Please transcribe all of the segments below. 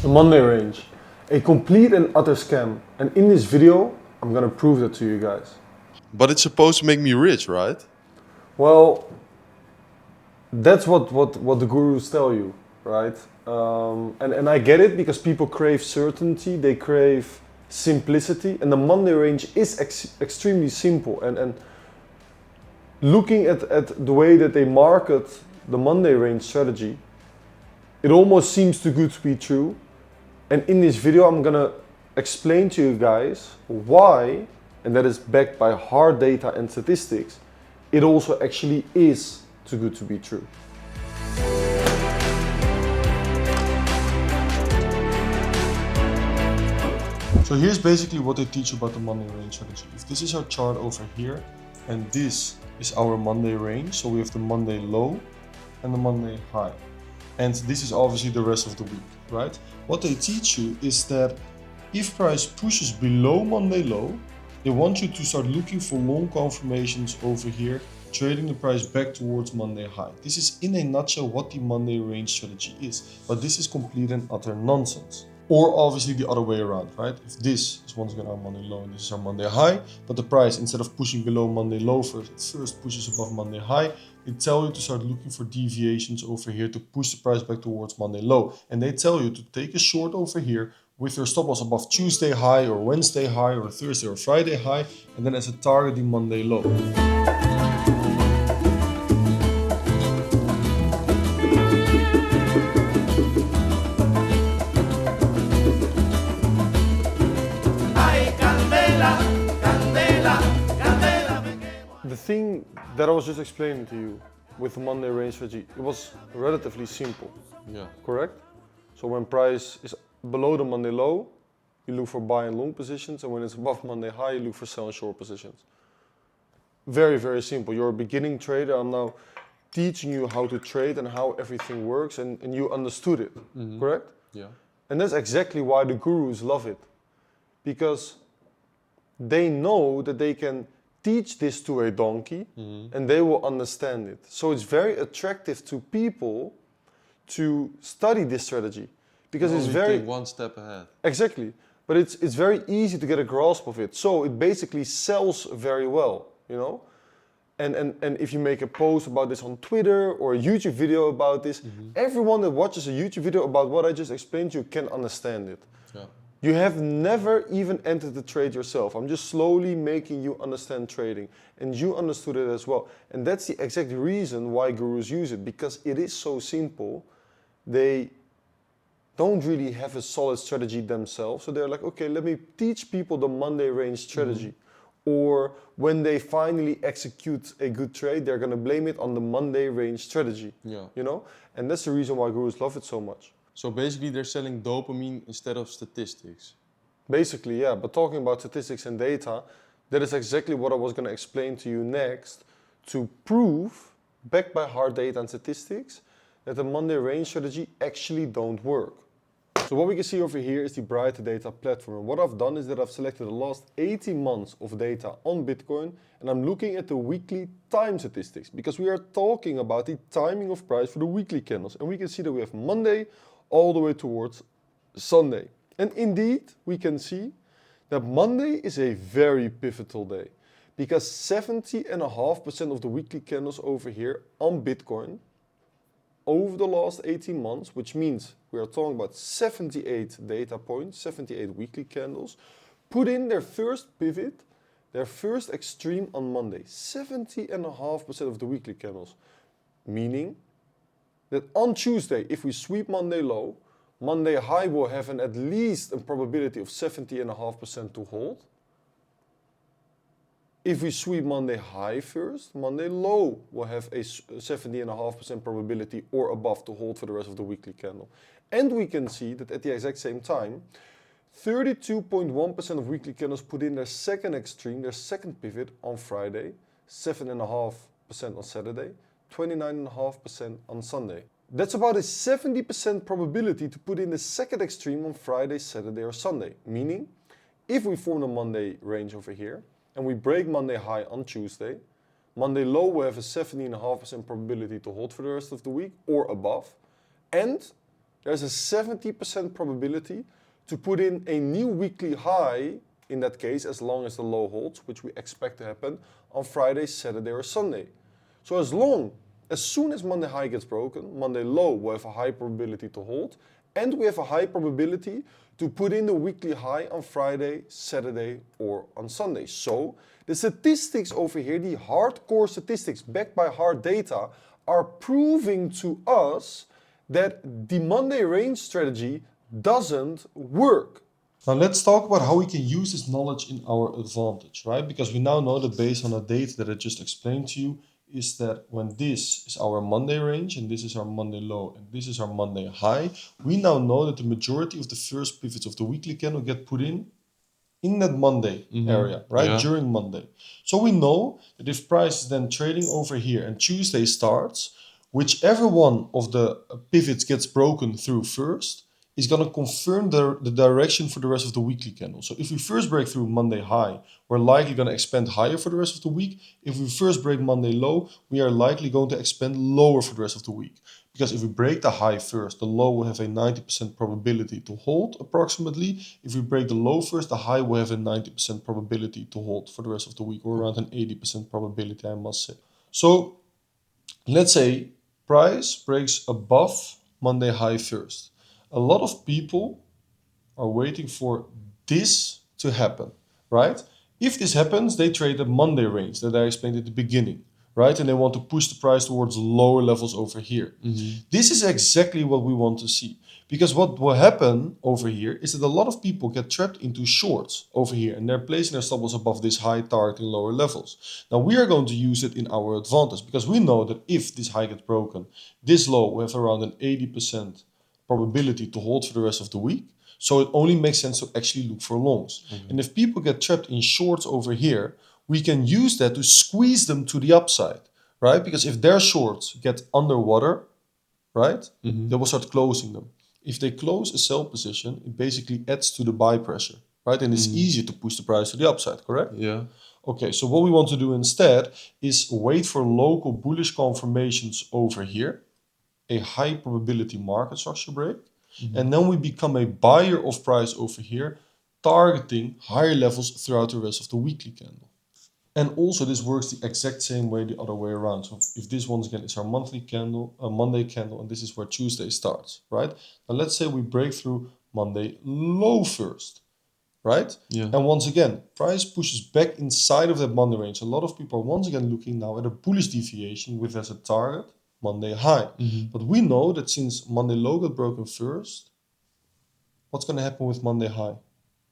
The Monday range, a complete and utter scam. And in this video, I'm gonna prove that to you guys. But it's supposed to make me rich, right? Well, that's what the gurus tell you, right? And I get it because people crave certainty, they crave simplicity, and the Monday range is extremely simple. And looking at the way that they market the Monday range strategy, it almost seems too good to be true. And in this video, I'm gonna explain to you guys why, and that is backed by hard data and statistics, it also actually is too good to be true. So here's basically what they teach about the Monday range strategy. If this is our chart over here, and this is our Monday range, so we have the Monday low and the Monday high. And this is obviously the rest of the week, right? What they teach you is that if price pushes below Monday low, they want you to start looking for long confirmations over here, trading the price back towards Monday high. This is in a nutshell what the Monday range strategy is, but this is complete and utter nonsense. Or obviously the other way around, right? If this is once again our Monday low and this is our Monday high, but the price, instead of pushing below Monday low first, it first pushes above Monday high, they tell you to start looking for deviations over here to push the price back towards Monday low. And they tell you to take a short over here with your stop loss above Tuesday high or Wednesday high or Thursday or Friday high, and then as a target the Monday low. The thing that I was just explaining to you with the Monday range strategy, it was relatively simple. Yeah. Correct? So when price is below the Monday low, you look for buy and long positions, and when it's above Monday high, you look for sell and short positions. Very, very simple. You're a beginning trader. I'm now teaching you how to trade and how everything works, and you understood it, correct? Yeah. And that's exactly why the gurus love it. Because they know that they can teach this to a donkey and they will understand it. So it's very attractive to people to study this strategy because it's very one step ahead. exactly, but it's very easy to get a grasp of it. So it basically sells very well, you know. And if you make a post about this on Twitter or a YouTube video about this, everyone that watches a YouTube video about what I just explained to you can understand it. Yeah. You have never even entered the trade yourself. I'm just slowly making you understand trading. And you understood it as well. And that's the exact reason why gurus use it. Because it is so simple. They don't really have a solid strategy themselves. So they're like, okay, let me teach people the Monday range strategy. Or when they finally execute a good trade, they're going to blame it on the Monday range strategy. Yeah. You know? And that's the reason why gurus love it so much. So basically they're selling dopamine instead of statistics. Basically, yeah, but talking about statistics and data, that is exactly what I was going to explain to you next to prove, backed by hard data and statistics, that the Monday range strategy actually don't work. So what we can see over here is the Brighter Data platform. And what I've done is that I've selected the last 18 months of data on Bitcoin, and I'm looking at the weekly time statistics because we are talking about the timing of price for the weekly candles. And we can see that we have Monday all the way towards Sunday. And indeed, we can see that Monday is a very pivotal day because 70.5% of the weekly candles over here on Bitcoin over the last 18 months, which means we are talking about 78 data points, 78 weekly candles, put in their first pivot, their first extreme on Monday. 70.5% of the weekly candles, meaning that on Tuesday, if we sweep Monday low, Monday high will have at least a probability of 70.5% to hold. If we sweep Monday high first, Monday low will have a 70.5% probability or above to hold for the rest of the weekly candle. And we can see that at the exact same time, 32.1% of weekly candles put in their second extreme, their second pivot on Friday, 7.5% on Saturday, 29.5% on Sunday. That's about a 70% probability to put in the second extreme on Friday, Saturday or Sunday. Meaning, if we form the Monday range over here and we break Monday high on Tuesday, Monday low will have a 17.5% probability to hold for the rest of the week or above. And there's a 70% probability to put in a new weekly high, in that case, as long as the low holds, which we expect to happen on Friday, Saturday, or Sunday. So as soon as Monday high gets broken, Monday low will have a high probability to hold, and we have a high probability to put in the weekly high on Friday, Saturday, or on Sunday. So the statistics over here, the hardcore statistics backed by hard data, are proving to us that the Monday range strategy doesn't work. Now let's talk about how we can use this knowledge in our advantage, right? Because we now know that based on the data that I just explained to you, is that when this is our Monday range and this is our Monday low and this is our Monday high, we now know that the majority of the first pivots of the weekly candle get put in that Monday area, right? Yeah. During Monday. So we know that if price is then trading over here and Tuesday starts, whichever one of the pivots gets broken through first is going to confirm the direction for the rest of the weekly candle. So if we first break through Monday high, we're likely going to expand higher for the rest of the week. If we first break Monday low, we are likely going to expand lower for the rest of the week. Because if we break the high first, the low will have a 90% probability to hold approximately. If we break the low first, the high will have a 90% probability to hold for the rest of the week, or around an 80% probability, I must say. So let's say price breaks above Monday high first. A lot of people are waiting for this to happen, right? If this happens, they trade the Monday range that I explained at the beginning, right? And they want to push the price towards lower levels over here. This is exactly what we want to see. Because what will happen over here is that a lot of people get trapped into shorts over here and they're placing their stop loss above this high, targeting lower levels. Now we are going to use it in our advantage because we know that if this high gets broken, this low will have around an 80% probability to hold for the rest of the week. So it only makes sense to actually look for longs. And if people get trapped in shorts over here, we can use that to squeeze them to the upside, right? Because if their shorts get underwater, right, they will start closing them. If they close a sell position, it basically adds to the buy pressure, right? And it's easier to push the price to the upside, correct? Yeah. Okay, so what we want to do instead is wait for local bullish confirmations over here, a high probability market structure break, and then we become a buyer of price over here, targeting higher levels throughout the rest of the weekly candle. And also this works the exact same way the other way around. So if this once again is our monthly candle, a Monday candle, and this is where Tuesday starts, right? Now let's say we break through Monday low first, right? Yeah. And once again, price pushes back inside of that Monday range. A lot of people are once again looking now at a bullish deviation with as a target Monday high. But we know that since Monday low got broken first, what's going to happen with Monday high?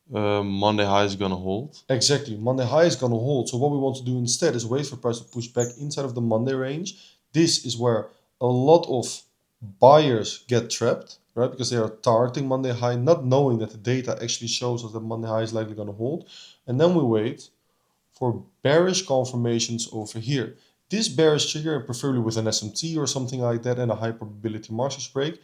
Monday high is gonna hold. Exactly, Monday high is going to hold. So what we want to do instead is wait for price to push back inside of the Monday range. This is where a lot of buyers get trapped, right? Because they are targeting Monday high, not knowing that the data actually shows us that Monday high is likely going to hold. And then we wait for bearish confirmations over here. This bearish trigger, preferably with an SMT or something like that and a high probability market break,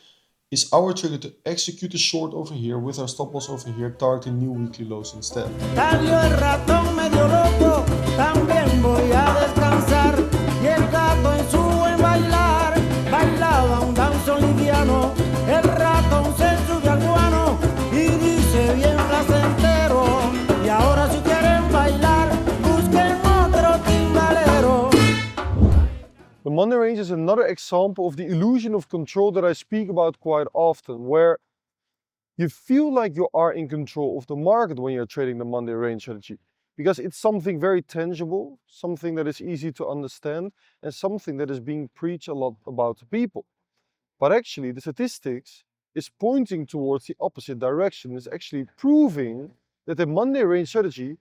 is our trigger to execute a short over here with our stop loss over here, targeting new weekly lows instead. Salió el ratón medio loco, también voy a descansar. Y el gato en su buen bailar, bailaba un danzo liviano. El ratón se sube al guano y dice bien placentero. Y ahora si quieren bailar, busquen otro timbalero. The Monday range is another example of the illusion of control that I speak about quite often, where you feel like you are in control of the market when you're trading the Monday range strategy, because it's something very tangible, something that is easy to understand, and something that is being preached a lot about to people. But actually, the statistics is pointing towards the opposite direction. It's actually proving that the Monday range strategy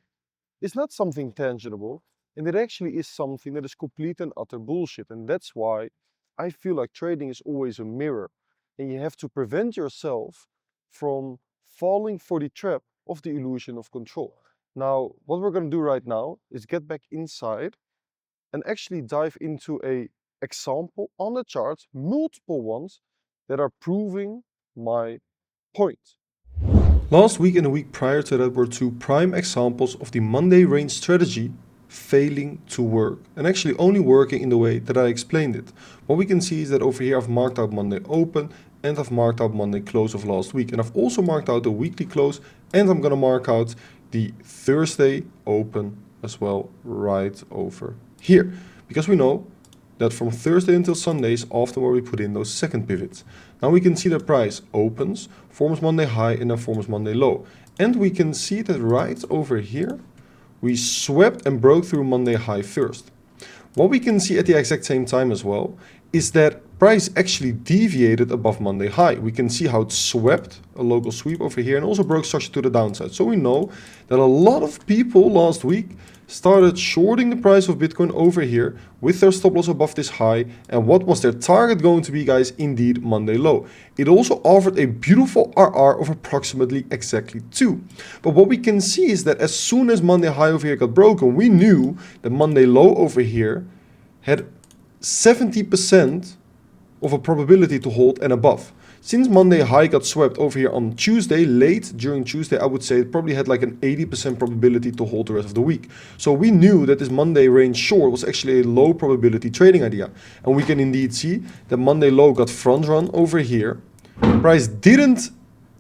is not something tangible, and it actually is something that is complete and utter bullshit. And that's why I feel like trading is always a mirror, and you have to prevent yourself from falling for the trap of the illusion of control. Now, what we're going to do right now is get back inside and actually dive into a example on the charts, multiple ones that are proving my point. Last week and the week prior to that were two prime examples of the Monday range strategy failing to work, and actually only working in the way that I explained it. What we can see is that over here I've marked out Monday open and I've marked out Monday close of last week. And I've also marked out the weekly close, and I'm gonna mark out the Thursday open as well right over here. Because we know that from Thursday until Sunday is often where we put in those second pivots. Now we can see the price opens, forms Monday high, and then forms Monday low. And we can see that right over here, we swept and broke through Monday high first. What we can see at the exact same time as well is that price actually deviated above Monday high. We can see how it swept a local sweep over here and also broke structure to the downside. So we know that a lot of people last week started shorting the price of Bitcoin over here with their stop loss above this high. And what was their target going to be, guys? Indeed, Monday low. It also offered a beautiful RR of approximately exactly 2. But what we can see is that as soon as Monday high over here got broken, we knew that Monday low over here had 70% of a probability to hold and above. Since Monday high got swept over here on Tuesday, late during Tuesday, I would say it probably had like an 80% probability to hold the rest of the week. So we knew that this Monday range short was actually a low probability trading idea. And we can indeed see that Monday low got front run over here. Price didn't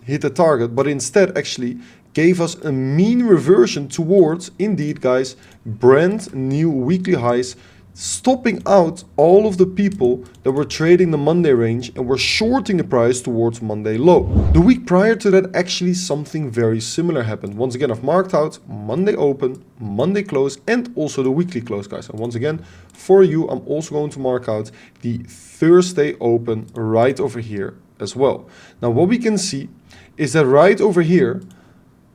hit the target, but instead actually gave us a mean reversion towards, indeed guys, brand new weekly highs, stopping out all of the people that were trading the Monday range and were shorting the price towards Monday low. The week prior to that, actually something very similar happened. Once again, I've marked out Monday open, Monday close, and also the weekly close, guys. And once again, for you, I'm also going to mark out the Thursday open right over here as well. Now, what we can see is that right over here,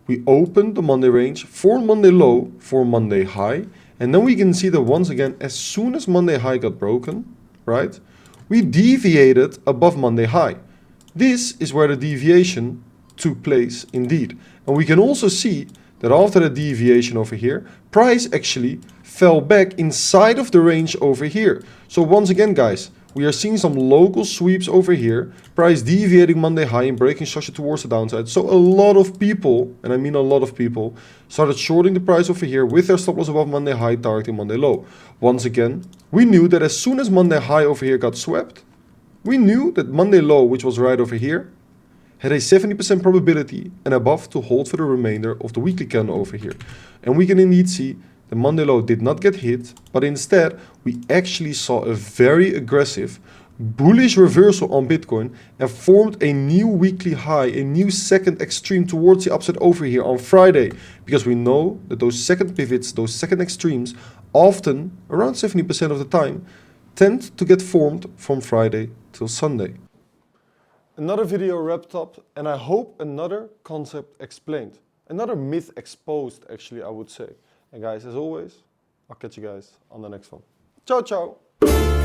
we opened the Monday range for Monday low, for Monday high. And then we can see that once again, as soon as Monday high got broken, right, we deviated above Monday high. This is where the deviation took place indeed. And we can also see that after the deviation over here, price actually fell back inside of the range over here. So once again, guys, we are seeing some local sweeps over here, price deviating Monday high and breaking structure towards the downside. So a lot of people, and I mean a lot of people, started shorting the price over here with their stop loss above Monday high, targeting Monday low. Once again, we knew that as soon as Monday high over here got swept, we knew that Monday low, which was right over here, had a 70% probability and above to hold for the remainder of the weekly candle over here. And we can indeed see the Monday low did not get hit, but instead we actually saw a very aggressive bullish reversal on Bitcoin and formed a new weekly high, a new second extreme towards the upside over here on Friday. Because we know that those second pivots, those second extremes, often, around 70% of the time, tend to get formed from Friday till Sunday. Another video wrapped up, and I hope another concept explained. Another myth exposed, actually, I would say. And guys, as always, I'll catch you guys on the next one. Ciao, ciao!